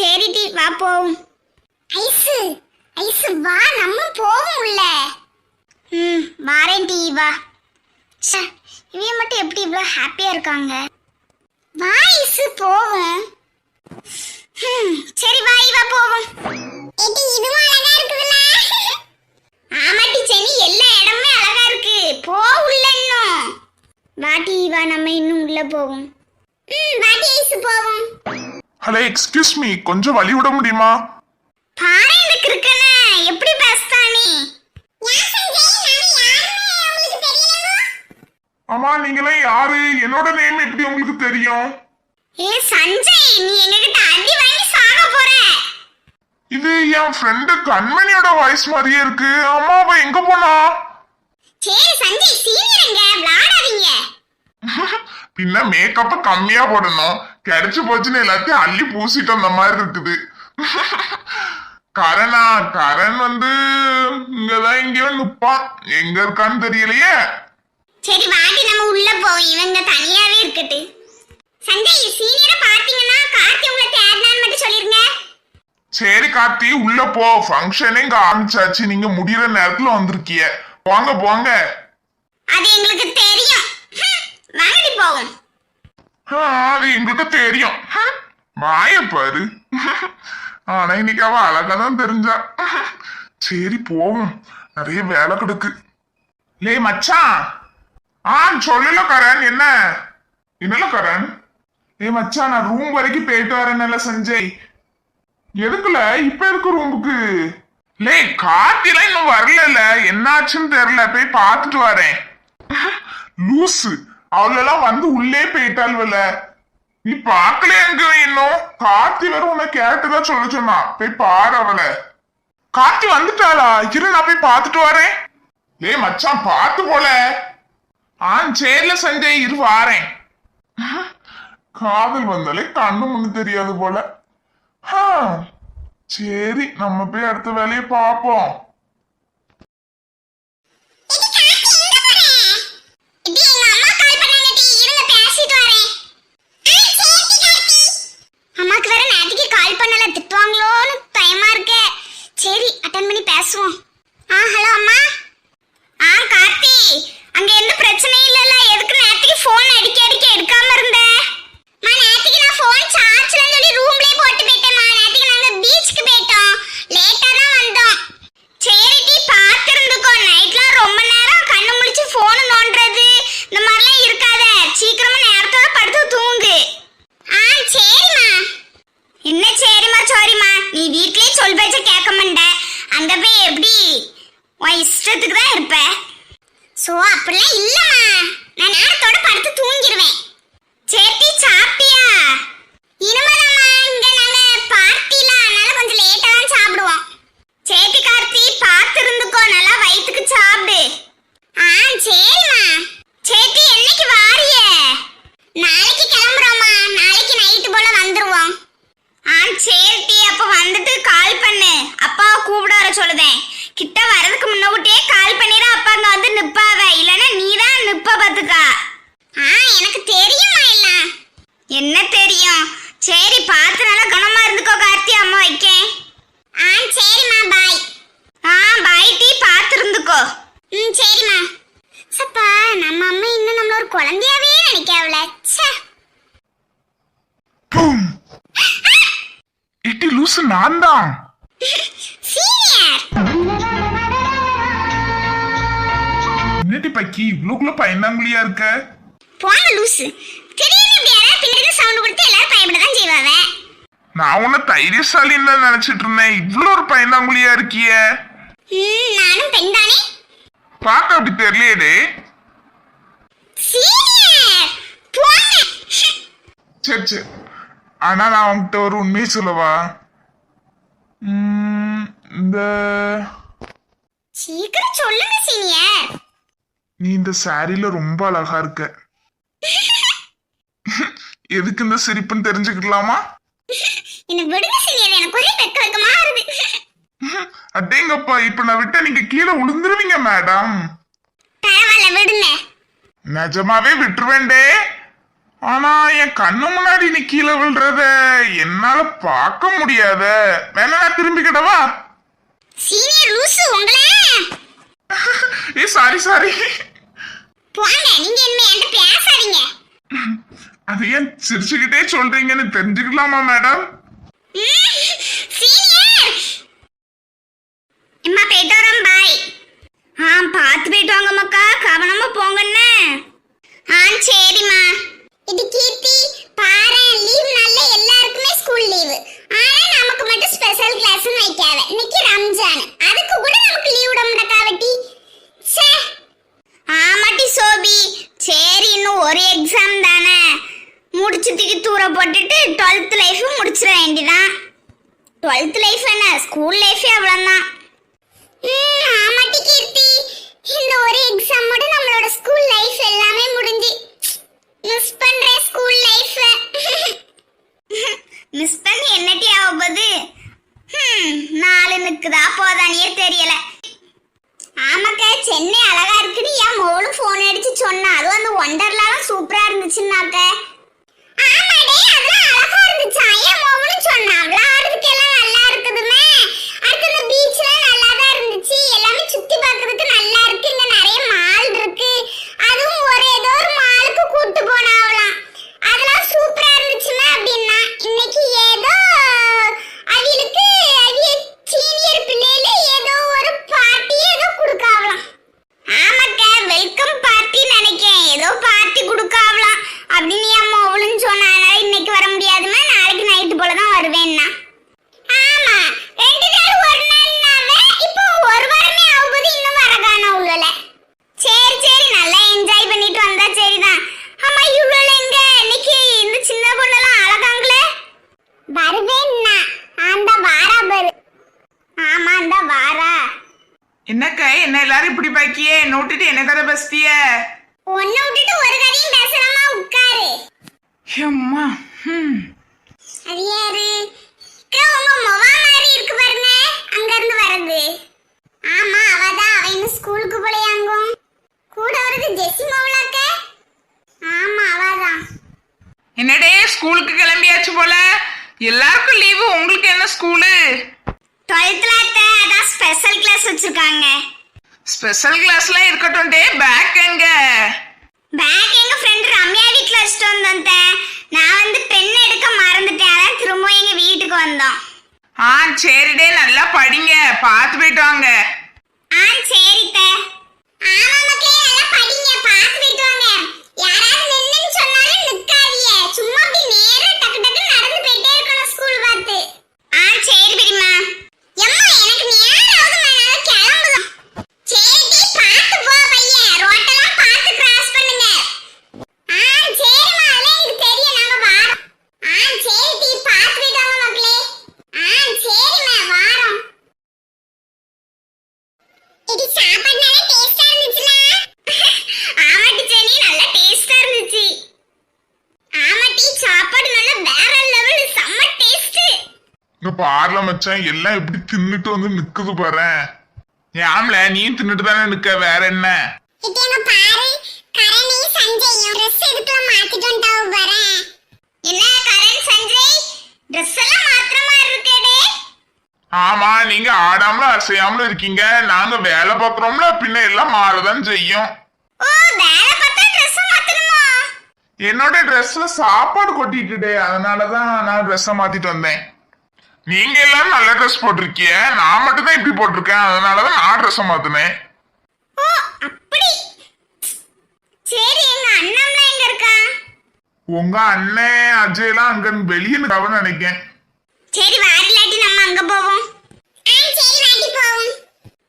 சரி டி வா போவோம். ஐசு ஐசு வா நம்ம போவோம் உள்ள. வாரேன் டி வா. இவங்க மட்டும் எப்படி இவ்வளோ ஹாப்பியா இருக்காங்க? வா ஐசு போவோம். சரி வா இவா போவோம். இது இதுவும் அழகா இருக்குதுல. ஆமாட்டி செனி எல்லா இடமுமே அழகா இருக்கு. போ உள்ள இன்னும். வாட்டி வா நம்ம இன்னும் உள்ள போவோம். வாட்டி ஐசு போவோம். ஹலோ எக்ஸ்கியூஸ் மீ, கொஞ்சம் வழி விட முடியுமா? பாரு எனக்கு இருக்கனே எப்படி பேசுதா நீ? ஆமா, நீங்களே யாரு? என்னோட நேம் எப்படி உங்களுக்கு தெரியும்? ஏ சஞ்சய், நீ எங்ககிட்ட அடி வாங்கி சாக போற. இது என் ஃப்ரெண்டு கண்மணியோட வாய்ஸ் மாதிரியே இருக்கு. அம்மா அவ எங்க போனா? சரி சஞ்சய் சீனியருங்க, விளையாடாதீங்க. பின்ன மேக்கப்ப கம்மியா போடணும். கிடைச்சு போச்சுன்னு எல்லாத்தையும் அள்ளி பூசிட்டு அந்த மாதிரி இருக்குது. கரண் வந்து இங்கதான் இங்கேயோ நிப்பான். எங்க இருக்கான்னு தெரியலையே. சரி வாடி நம்ம உள்ள போவோம். இவங்க தனியாவே இருக்கட்டு. சஞ்சய் சீனியரை பாத்தீங்கன்னா கார்த்தி உங்களை தேடினான்னு மட்டும் சொல்லிருங்க. சரி கார்த்தி உள்ள போ. ஃபங்க்ஷனே இங்க ஆரம்பிச்சாச்சு. நீங்க முடியற நேரத்துல வந்திருக்கீங்க. போங்க போங்க. அது எங்களுக்கு தெரியும். வாங்கடி போவோம். அது எங்களுக்கு தெரியும். வாய பாரு. ஆனா இன்னைக்கு அவ அழகாதான் தெரிஞ்சா. சரி போவோம், நிறைய வேலை கிடக்கு. லே மச்சான். சொல்லல கரண். என்னல கரண்? மச்சான் நான் ரூம் வரைக்கும் போயிட்டு வரேன்ல சஞ்சய். எதுக்குல இப்ப இருக்கு ரூமுக்கு? லே காத்திலாம் இன்னும் வரல. என்னாச்சுன்னு தெரியல, போய் பார்த்துட்டு வரேன். லூசு, அவளெல்லாம் வந்து உள்ளே போயிட்டாள்வல. நீ பாக்கல எங்க? இன்னும் கார்த்தி வேற உன்னை கேட்டுதான் சொல்ல சொன்னா. போய் பாரு அவளை. கார்த்தி வந்துட்டாளா? இரு நான் போய் பார்த்துட்டு வரேன். ஏ மச்சான் பார்த்து போல. சேர்ல சஞ்சய் இரு வாரேன். காதல் வந்தாலே கண்ணு முன்னு தெரியாது போல. சரி நம்ம போய் அடுத்த வேலையை பார்ப்போம். அம்மாக்கு வேற நேத்துக்கு கால் பண்ணல, திட்டுவாங்களோன்னு பயமா இருக்க. சரி அட்டன் பண்ணி பேசுவோம். ஹலோ அம்மா. கார்த்தி, அங்க எந்த பிரச்சனையும் இல்லல? எதுக்கு நேத்துக்கு போன் அடிக்க எடுக்காம இருந்த? நேத்துக்கு நான் போன் சார்ஜ்ல சொல்லி ரூம்லயே போட்டு போயிட்டேன். நேத்துக்கு நாங்க பீச்சுக்கு போயிட்டோம், லேட்டா தான் வந்தோம். சரி டி பாத்து இருந்துக்கோ. நைட்லாம் ரொம்ப நேரம் கண்ணு முழிச்சு போன் நோண்டுறது இந்த மாதிரிலாம் இருக்காத. சீக்கிரமா நேரத்தோட படுத்து தூங்கு. சரிம்மா. என்ன சரிம்மா சாரிம்மா? நீ வீட்லயே சொல் பேச்ச கேட்க மாட்ட. அங்க போய் எப்படி உன் இஷ்டத்துக்கு தான் இருப்ப. சோ அப்படிலாம் இல்லம்மா, நான் நேரத்தோட படுத்து தூங்கிடுவேன். சேட்டி சாப்பிட்டியா? இனிமேதாம்மா, இங்க நாங்க பார்ட்டில அதனால கொஞ்சம் லேட்டா தான் சாப்பிடுவோம். சேட்டி கார்த்தி பார்த்து இருந்துக்கோ, நல்லா வயிற்றுக்கு சாப்பிடு. சரிம்மா. சேட்டி என்னைக்கு வாரிய? நாளைக்கு கிளம்புறோம்மா. நாளைக்கு நைட்டு போல வந்துருவோம். சேட்டி அப்ப வந்துட்டு கால் பண்ணு. அப்பாவை கூப்பிட வர சொல்லுதேன். கிட்ட வரதுக்கு முன்னே கால் பண்ணிட. அப்பா அங்க வந்து நிப்பாவ, இல்லன்னா நீதான் நிப்ப பாத்துக்கா. எனக்கு தெரியுமா எல்லாம். என்ன தெரியும்? சரி பார்த்து நல்லா கவனமா இருந்துக்கோ கார்த்தி. அம்மா வைக்கேன். சரிம்மா பாய். பாய் டி பார்த்து இருந்துக்கோ. சரிம்மா. சப்பா நம்ம அம்மா இன்னும் நம்மள ஒரு குழந்தையாவே நினைக்காவல. இட்டி லூசு நான் தான். சீனியர் என்னடி பக்கி இவ்வளவுக்குள்ள பயந்தாங்குழியா இருக்க? போங்க லூசு. திடீர்னு இப்படி யாராவது பின்னாடி சவுண்ட் கொடுத்து எல்லாரும் பயப்படதான் செய்வாங்க. நான் உன்ன தைரியசாலின்னு தான் நினைச்சிட்டு இருந்தேன். இவ்வளவு ஒரு பயந்தாங்குழியா இருக்கிய. நானும் பெண் தானே. பாக்க அப்படி தெரியலையே. சீனியர் போங்க. சரி ஆனா நான் உன்கிட்ட ஒரு உண்மையை சொல்லவா? இந்த சீக்கிரம் சொல்லுங்க சீனியர். நீ இந்த சாரியில ரொம்ப அழகா இருக்க. எதுக்கு இந்த சிரிப்புன்னு தெரிஞ்சுக்கலாமா? என்ன விடுங்க சீனியர், எனக்கு ஒரே வெக்கமா இருக்கு. அடேங்கப்பா, இப்ப நான் விட்ட நீங்க கீழே விழுந்துருவீங்க மேடம். பரவாயில்ல விடுங்க. நிஜமாவே விட்டுருவேண்டே. ஆனா என் கண்ணு முன்னாடி நீ கீழே விழுறத என்னால பார்க்க முடியாத. வேணா நான் திரும்பிக்கிடவா? சீனியர் லூசு உங்களே. ஏ சாரி. போங்க, நீங்க என்ன என்கிட்ட பேசாதீங்க. அது ஏன் சிரிச்சுக்கிட்டே சொல்றீங்கன்னு தெரிஞ்சுக்கலாமா மேடம்? சீனியர் அம்மா போயிட்டு வரோம், பாய். பார்த்து போயிட்டு வாங்க மக்கா, கவனமா போங்கண்ணே. சரிம்மா. இது கீர்த்தி பாரு, லீவ் நாள்ல எல்லாருக்குமே ஸ்கூல் லீவு. ஆனா நமக்கு மட்டும் ஸ்பெஷல் கிளாஸ் வைக்காத. இன்னைக்கு ரம்ஜான், அதுக்கு கூட நமக்கு லீவ் விட மாட்டாவட்டி. ச்சே. ஆமாட்டி சோபி. சரி, இன்னும் ஒரு எக்ஸாம் தானே, முடிச்சுட்டுக்கு தூர போட்டுட்டு 12th லைஃப் முடிச்சிட வேண்டியதான். 12th லைஃப் என்ன, ஸ்கூல் லைஃபே அவ்வளவுதான். ஆமாட்டி கீர்த்தி, இந்த ஒரு எக்ஸாமோட நம்மளோட ஸ்கூல் லைஃப் எல்லாமே முடிஞ்சு. மிஸ் பண்றேன் ஸ்கூல் லைஃப். மிஸ் பண்ணி என்னட்டி ஆக போகுது? நாலு நிக்குதா போதானியே தெரியல. ஆமாக்கா, சென்னை அழகா இருக்குன்னு என் மோளும் போன் அடிச்சு சொன்னா. அதுவும் அந்த ஒண்டர்லாலாம் சூப்பரா இருந்துச்சுன்னாக்க. ஆமாடே, அதெல்லாம் அழகா இருந்துச்சா? என் மோளும் சொன்னா விளையாடுறதுக்கு எல்லாம் நல்லா இருக்குதுமே. அடுத்து இந்த பீச்ல நல்லா தான் இருந்துச்சு. எல்லாமே சுத்தி பார்க்கிறதுக்கு நல்லா இருக்கு. இங்க நிறைய மால் இருக்கு. அதுவும் ஏதோ ஒரு மாலுக்கு கூட்டு போனாவலாம். அதெல்லாம் சூப்பரா இருந்துச்சுமே அப்படின்னா. இன்னைக்கு ஏதோ அவங்களுக்கு சீனியர் பிள்ளைல ஏதோ ஒரு பார்ட்டி ஏதோ கொடுக்காவலாம். ஆமாக்கா, வெல்கம் பார்ட்டி நினைக்கிறேன். ஏதோ பார்ட்டி கொடுக்காவலாம் அப்படின்னு என் மோளும் சொன்னா. இன்னைக்கு வர முடியாதுமா, நாளைக்கு நைட்டு போல தான் வருவேன்னா. ஆமா, 2 நாள் ஒரு நாள்னாவே இப்போ ஒரு வாரமே ஆகுது, இன்னும் வர காணோம் உள்ளல. சரி, நல்லா என்ஜாய் பண்ணிட்டு வந்தா சரிதான். ஆமா, இவ்வளவு எங்க இன்னைக்கு இந்த சின்ன பொண்ணெல்லாம் அழகாங்களே. வருவேன்னா அந்த வாரா பாரு. ஆமா, அந்த வாரா. என்னக்கா, என்ன எல்லாரும் இப்படி பாக்கியே? என்ன விட்டுட்டு என்ன கதை பேசிய? ஒன்னு விட்டுட்டு ஒரு கதையும் பேசலாமா? உட்காரு. அம்மா. அது யாரு? உங்க மொவா மாதிரி இருக்கு பாருங்க, அங்க இருந்து வருது. ஆமா, அவதான். அவ இன்னும் ஸ்கூலுக்கு போலையாங்க. கூட வருது ஜெசி மோவலாக்க. ஆமா, அவதான். என்னடே, ஸ்கூலுக்கு கிளம்பியாச்சு போல. எல்லாருக்கும் லீவு, உங்களுக்கு என்ன ஸ்கூலு? 12th அதான் ஸ்பெஷல் கிளாஸ் வச்சிருக்காங்க. ஸ்பெஷல் கிளாஸ்லாம் இருக்கட்டும் டே, பேக் எங்க? பேக் எங்க ஃப்ரெண்ட் ரம்யா வீட்ல வச்சுட்டு வந்தேன். நான் வந்து பென் எடுக்க மறந்துட்டேன். அதான் திரும்ப எங்க வீட்டுக்கு வந்தோம். சரிடே, நல்லா படிங்க, பார்த்து போயிட்டு வாங்க. சரிட்ட. ஆமா மக்களே, நல்லா படிங்க, பார்த்து போயிட்டு வாங்க. யாராவது நின்னுன்னு சொன்னாலும் நிக்காதீங்க. சும்மா அப்படி நேரா டக்கு டக்கு நடந்து போயிட்டே இருக்கணும் ஸ்கூல் பார்த்து. சரி பெரியம்மா. எம்மா, எனக்கு நேரம் ஆகுதுமா, நான் கிளம்புறோம். சரி, பார்த்து போ பையன். ரோட்டெல்லாம் பார்த்து கிராஸ் பண்ணுங்க. சரிம்மா, அதெல்லாம் எனக்கு தெரியும். நாங்க வாரோம். சரி, பார்த்து போயிட்டு வாங்க மக்களே. சரிம்மா, வாரோம். இது சாப்பாடு நல்லா டேஸ்டா இருந்துச்சுல? ஆமாட்டி சனி, நல்லா டேஸ்டா இருந்துச்சு. ஆமாட்டி, சாப்பாடு நல்லா வேற லெவல், செம்ம டேஸ்ட். இங்க பார்ல மச்சான், எல்லாம் எப்படி தின்னுட்டு வந்து நிக்குது பாரு. ஏம்ல நீ தின்னுட்டு தானே நிக்க, வேற என்ன? இதேங்க பாரு, கரணி சஞ்சய் Dress எடுக்கலாம் மாத்திட்டு வந்தாவு பாரு. என்ன கரண் சஞ்சய், Dress எல்லாம் மாத்திர மாதிரி இருக்கேடே. ஆமா, நீங்க ஆடாமல அசையாமல இருக்கீங்க. நாங்க வேலை பாக்குறோம்ல, பின்ன எல்லாம் மாறதான் செய்யும். வேலை பார்த்தா Dress மாத்தணுமா? என்னோட ட்ரெஸ்ல சாப்பாடு கொட்டிட்டுடே, அதனாலதான் நான் ட்ரெஸ்ஸ மாத்திட்டு வந்தேன். நீங்க எல்லாரும் நல்ல ட்ரெஸ் போட்டிருக்கீங்க, நான் மட்டும் தான் இப்படி போட்டிருக்கேன். அதனாலதான் நான் ட்ரெஸ்ஸ மாத்தினேன். அப்படி. சரி, எங்க அண்ணன்லாம் எங்க இருக்கா? உங்க அண்ணன் அஜய் எல்லாம் அங்க வெளியே நிற்காவன்னு நினைக்கேன். சரி, வாரிலாட்டி நம்ம அங்க போவோம். சரி, வாட்டி போவோம்.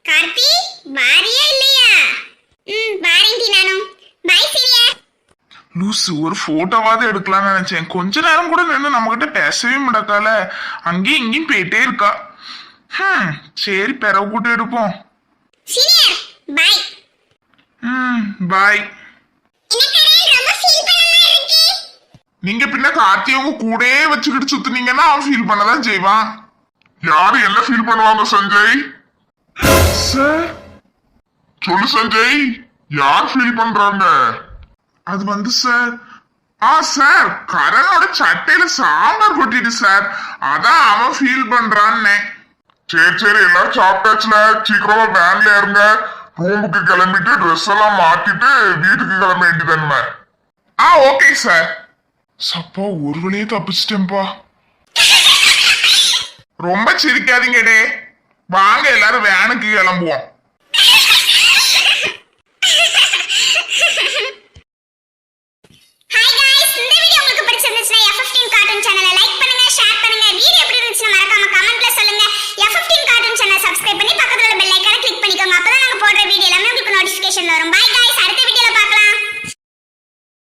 கார்த்தி, வாரியா இல்லையா? வாரேன்டி நானும். பை சீனியா. லூசு, ஒரு போட்டோவாவது எடுக்கலாம்னு நினைச்சேன். கொஞ்ச நேரம் கூட நின்று நம்ம கிட்ட பேசவே முடக்கால, அங்கேயும் இங்கேயும் போயிட்டே இருக்கா. சரி, பிறகு கூட்டு எடுப்போம். Senior, bye. பாய். ரொம்ப ஃபீல் பண்ண மாதிரி இருக்கு. நீங்க பின்ன கார்த்தியவங்க கூடயே வச்சுக்கிட்டு சுத்துனீங்கன்னா அவன் ஃபீல் பண்ணதான் செய்வான். யாரு என்ன ஃபீல் பண்ணுவாங்க சஞ்சய்? சார் சொல்லு சஞ்சய், யார் ஃபீல் பண்றாங்க? அது வந்து சார், சார் கரணோட சட்டையில சாம்பார் கொட்டிட்டு சார், அதான் அவன் ஃபீல் பண்றான்னு. சரி சரி, எல்லாரும் சாப்பிட்டாச்சுல, சீக்கிரமா வேன்ல இருங்க. ரூமுக்கு கிளம்பிட்டு ட்ரெஸ் எல்லாம் மாத்திட்டு வீட்டுக்கு கிளம்ப வேண்டியதானுமே. Okay sir. சப்பா ஒரு வழியே தப்பிச்சிட்டேன்பா. ரொம்ப சிரிக்காதீங்க டே, வாங்க எல்லாரும் வேனுக்கு கிளம்புவோம்.